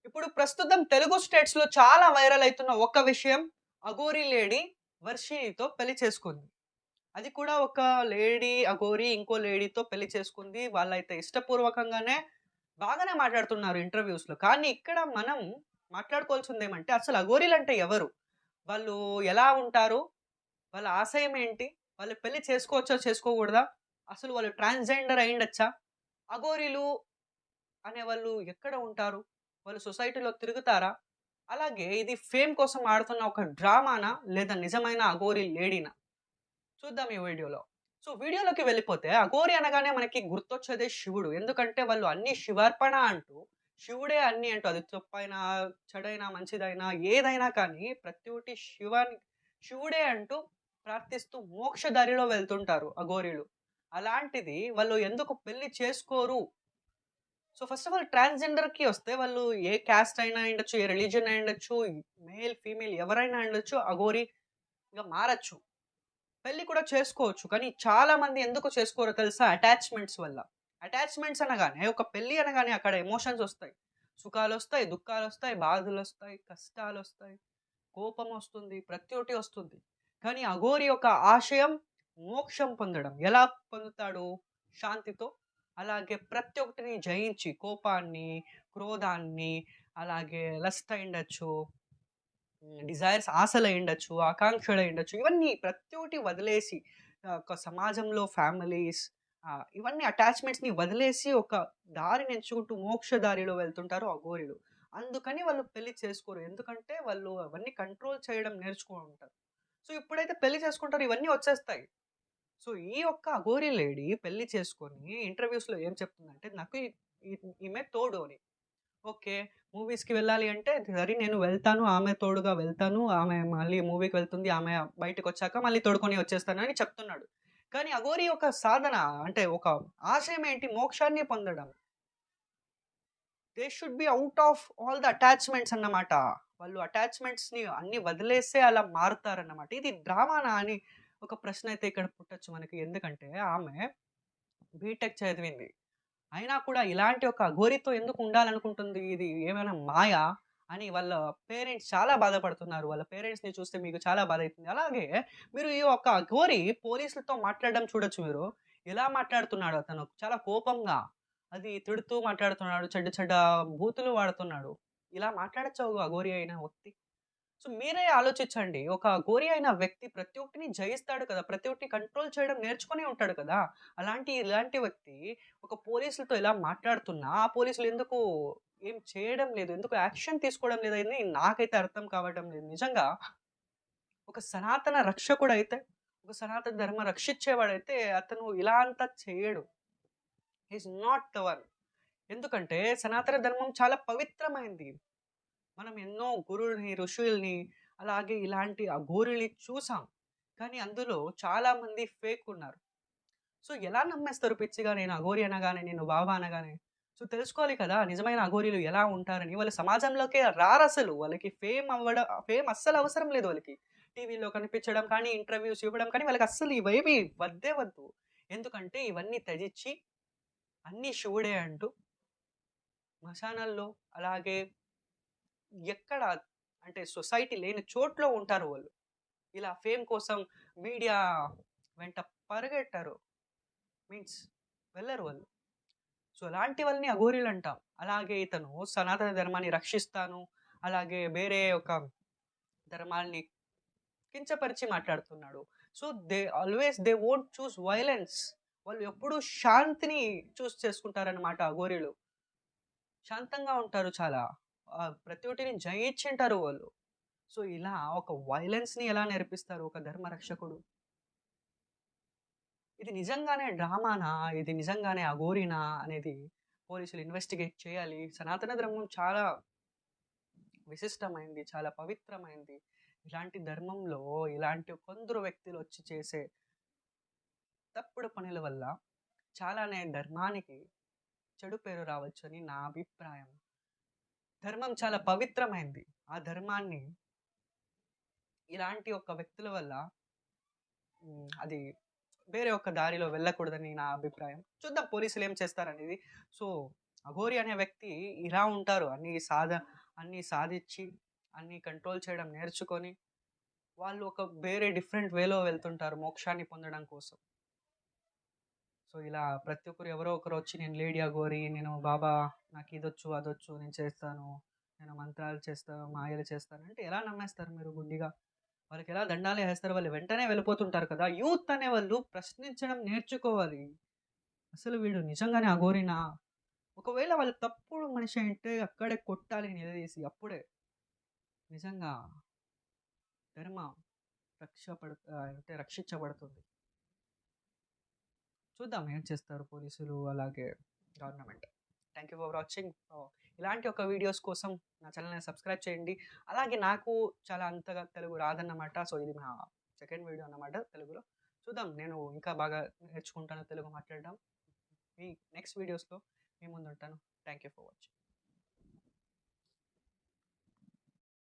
ఇప్పుడు ప్రస్తుతం తెలుగు స్టేట్స్‌లో చాలా వైరల్ అయితున్న ఒక విషయం, అఘోరి లేడీ వర్షినితో పెళ్లి చేసుకుంది. అది కూడా ఒక లేడీ అఘోరి ఇంకో లేడీతో పెళ్లి చేసుకుంది. వాళ్ళైతే ఇష్టపూర్వకంగానే బాగానే మాట్లాడుతున్నారు ఇంటర్‌వ్యూస్‌లో. కానీ ఇక్కడ మనం మాట్లాడుకోవాల్సిందేమంటే అసలు అఘోరీలంటే ఎవరు? వాళ్ళు ఎలా ఉంటారు? వాళ్ళ ఆశయం ఏంటి? వాళ్ళు పెళ్లి చేసుకోవచ్చా? చేసుకోకూడదా? అసలు వాళ్ళు ట్రాన్స్‌జెండర్ అయ్యుండొచ్చా? అఘోరీలు అనేవాళ్ళు ఎక్కడ ఉంటారు? వాళ్ళు సొసైటీలో తిరుగుతారా? అలాగే ఇది ఫేమ్ కోసం ఆడుతున్న ఒక డ్రామానా? లేదా నిజమైన అఘోరి లేడీనా? చూద్దాం ఈ వీడియోలో. సో, వీడియోలోకి వెళ్ళిపోతే అఘోరి అనగానే మనకి గుర్తొచ్చేదే శివుడు. ఎందుకంటే వాళ్ళు అన్నీ శివార్పణ అంటూ, శివుడే అన్నీ అంటూ అది తప్పైనా, చెడైనా, మంచిదైనా ఏదైనా కానీ ప్రతి ఒక్కటి శివుడే అంటూ ప్రార్థిస్తూ మోక్ష దారిలో వెళ్తుంటారు అఘోరీలు. అలాంటిది వాళ్ళు ఎందుకు పెళ్లి చేసుకోరు? సో, ఫస్ట్ ఆఫ్ ఆల్ ట్రాన్స్‌జెండర్‌కి వస్తే వాళ్ళు ఏ కాస్ట్ అయినా అయ్యుండొచ్చు, ఏ రిలిజియన్ అయ్యుండొచ్చు, మేల్, ఫీమేల్ ఎవరైనా అయ్యుండొచ్చు, అఘోరీగా మారొచ్చు. పెళ్లి కూడా చేసుకోవచ్చు. కానీ చాలా మంది ఎందుకు చేసుకోరో తెలుసా? అటాచ్‌మెంట్స్ వల్ల. అటాచ్‌మెంట్స్ అనగానే ఒక పెళ్లి అనగానే అక్కడ ఎమోషన్స్ ఒస్తాయి. సుఖాలొస్తాయి, దుఃఖాలొస్తాయి, బాధలొస్తాయి, కష్టాలొస్తాయి, కోపమొస్తుంది, ప్రతి ఒక్కటి ఒస్తుంది. కానీ అఘోరి యొక్క ఆశయం మోక్షం పొందడం. ఎలా పొందుతాడు? శాంతితో. అలాగే ప్రతి ఒక్కటిని జయించి కోపాన్ని, క్రోధాన్ని, అలాగే లస్ట్ అయ్యుండొచ్చు, డిజైర్స్ ఆశలయ్యుండొచ్చు, ఆకాంక్షలయ్యుండొచ్చు. ఇవన్నీ ప్రతి ఒక్కటి వదిలేసి ఒక సమాజంలో ఫ్యామిలీస్ ఇవన్నీ అటాచ్‌మెంట్స్‌ని వదిలేసి ఒక దారిని ఎంచుకుంటూ మోక్ష దారిలో వెళ్తుంటారు అఘోరీలు. అందుకని వాళ్ళు పెళ్లి చేసుకోరు. ఎందుకంటే వాళ్ళు అవన్నీ కంట్రోల్ చేయడం నేర్చుకొని ఉంటారు. సో, ఎప్పుడైతే పెళ్లి చేసుకుంటారో ఇవన్నీ వచ్చేస్తాయి. సో, ఈ యొక్క అఘోరి లేడీ పెళ్లి చేసుకొని ఇంటర్‌వ్యూస్‌లో ఏం చెప్తుందంటే, నాకు ఈ ఈమె తోడు అని. ఓకే. మూవీస్‌కి వెళ్ళాలి అంటే, సరే నేను వెళ్తాను. ఆమె తోడుగా వెళ్తాను. ఆమె మళ్ళీ మూవీకి వెళ్తుంది. ఆమె బయటకొచ్చాక మళ్ళీ తోడుకొని వచ్చేస్తానని చెప్తున్నాడు. కానీ అఘోరి యొక్క సాధన అంటే ఒక ఆశయం ఏంటి? మోక్షాన్ని పొందడం. They should be out of all the attachments అన్నమాట. వాళ్ళు అటాచ్‌మెంట్స్‌ని అన్నీ వదిలేసే అలా మారుతారన్నమాట. ఇది డ్రామానా అని ఒక ప్రశ్న అయితే ఇక్కడ పుట్టొచ్చు మనకి. ఎందుకంటే ఆమె బీటెక్ చదివింది. అయినా కూడా ఇలాంటి ఒక అఘోరితో ఎందుకు ఉండాలనుకుంటుంది? ఇది ఏమైనా మాయా? అని వాళ్ళ పేరెంట్స్ చాలా బాధపడుతున్నారు. వాళ్ళ పేరెంట్స్‌ని చూస్తే మీకు చాలా బాధైతుంది. అలాగే మీరు ఈ యొక్క అఘోరి పోలీసులతో మాట్లాడడం చూడొచ్చు మీరు. ఎలా మాట్లాడుతున్నాడో అతను చాలా కోపంగా, అది తిడుతూ మాట్లాడుతున్నాడు. చెడ్డ చెడ్డ బూతులు వాడుతున్నాడు. ఇలా మాట్లాడొచ్చా ఒక అఘోరి అయిన వ్యక్తి? సో, మీరే ఆలోచించండి. ఒక ఘోరి అయిన వ్యక్తి ప్రతి ఒక్కటిని జయిస్తాడు కదా! ప్రతి ఒక్కటి కంట్రోల్ చేయడం నేర్చుకునే ఉంటాడు కదా! ఇలాంటి వ్యక్తి ఒక పోలీసులతో ఇలా మాట్లాడుతున్నా, ఆ పోలీసులు ఎందుకు ఏం చేయడం లేదు? ఎందుకు యాక్షన్ తీసుకోవడం లేదని నాకైతే అర్థం కావడం లేదు. నిజంగా ఒక సనాతన రక్షకుడైతే, ఒక సనాతన ధర్మ రక్షించేవాడైతే అతను ఇలా అంతా చేయడు. He is not the one. ఎందుకంటే సనాతన ధర్మం చాలా పవిత్రమైంది. మనం ఎన్నో గురువుల్ని, ఋషుల్ని అలాగే ఇలాంటి అఘోరుల్ని చూసాం. కానీ అందులో చాలామంది ఫేక్ ఉన్నారు. సో, ఎలా నమ్మేస్తారు పిచ్చిగా నేను అఘోరి అనగానే, నేను బాబా అనగానే? సో, తెలుసుకోవాలి కదా! నిజమైన అఘోరీలు ఎలా ఉంటారని. వాళ్ళు సమాజంలోకే రారసలు. వాళ్ళకి ఫేమ్ అస్సలు అవసరం లేదు వాళ్ళకి. టీవీలో కనిపించడం కానీ, ఇంటర్‌వ్యూస్ ఇవ్వడం కానీ వాళ్ళకి అస్సలు ఇవేవి వద్దే వద్దు. ఎందుకంటే ఇవన్నీ త్యజించి అన్నీ శివుడే అంటూ శ్మశానాల్లో అలాగే ఎక్కడ అంటే సొసైటీ లేని చోట్ల ఉంటారు వాళ్ళు. ఇలా ఫేమ్ కోసం మీడియా వెంట పరిగెట్టరు. మీన్స్ వెళ్లరు వాళ్ళు. సో, అలాంటి వాళ్ళని అఘోరీలంటాం. అలాగే ఇతను సనాతన ధర్మాన్ని రక్షిస్తాను, అలాగే వేరే ఒక ధర్మాల్ని కించపరిచి మాట్లాడుతున్నాడు. So, they won't choose violence. వాళ్ళు ఎప్పుడూ శాంతిని చేసుకుంటారన్నమాట అఘోరీలు. శాంతంగా ఉంటారు చాలా. ప్రతి ఒక్కటిని జయించుంటారు వాళ్ళు. సో, ఇలా ఒక వయలెన్స్‌ని ఎలా నేర్పిస్తారు ఒక ధర్మ రక్షకుడు? ఇది నిజంగానే డ్రామానా? ఇది నిజంగానే అఘోరీనా? అనేది పోలీసులు ఇన్వెస్టిగేట్ చేయాలి. సనాతన ధర్మం చాలా విశిష్టమైంది. చాలా పవిత్రమైంది. ఇలాంటి ధర్మంలో ఇలాంటి కొందరు వ్యక్తులొచ్చి చేసే తప్పుడు పనుల వల్ల చాలానే ధర్మానికి చెడు పేరు రావచ్చని నా అభిప్రాయం. ధర్మం చాలా పవిత్రమైంది. ఆ ధర్మాన్ని ఇలాంటి ఒక వ్యక్తుల వల్ల అది వేరే ఒక దారిలో వెళ్ళకూడదని నా అభిప్రాయం. చూద్దాం పోలీసులు ఏం చేస్తారనేది. సో, అఘోరి అనే వ్యక్తి ఇలా ఉంటారు. అన్నీ సాధించి, అన్నీ కంట్రోల్ చేయడం నేర్చుకొని, వాళ్ళు ఒక వేరే డిఫరెంట్ వేలో వెళ్తుంటారు మోక్షాన్ని పొందడం కోసం. సో, ఇలా ప్రతి ఒక్కరు ఎవరో ఒకరొచ్చి నేను లేడీ అఘోరి, నేను బాబా నాకిదొచ్చు, అదొచ్చు, నేను చేస్తాను, నేను మంత్రాలు చేస్తాను, మాయలు చేస్తాను అంటే ఎలా నమ్మేస్తారు మీరు గుడ్డిగా? వాళ్ళకెలా దండాలు ఏస్తారు. వాళ్ళు వెంటనే వెళ్ళిపోతుంటారు కదా! యూత్ అనేవాళ్ళు ప్రశ్నించడం నేర్చుకోవాలి. అసలు వీడు నిజంగానే అఘోరినా? ఒకవేళ వాళ్ళు తప్పుడు మనిషి అయింటే అక్కడే కొట్టాలి నిలదీసి. అప్పుడే నిజంగా ధర్మం అంటే రక్షించబడుతుంది. చూద్దాం ఏం చేస్తారు పోలీసులు అలాగే government. Thank you for watching. ఇలాంటి ఒక వీడియోస్ కోసం నా ఛానెల్‌ని సబ్స్క్రైబ్ చేయండి. అలాగే నాకు చాలా అంతగా తెలుగు రాదన్నమాట. సో, ఇది నా సెకండ్ వీడియో అన్నమాట తెలుగులో. చూద్దాం నేను ఇంకా బాగా నేర్చుకుంటాను తెలుగు మాట్లాడడం. మీ నెక్స్ట్ వీడియోస్‌లో మీ ముందుంటాను. Thank you for watching.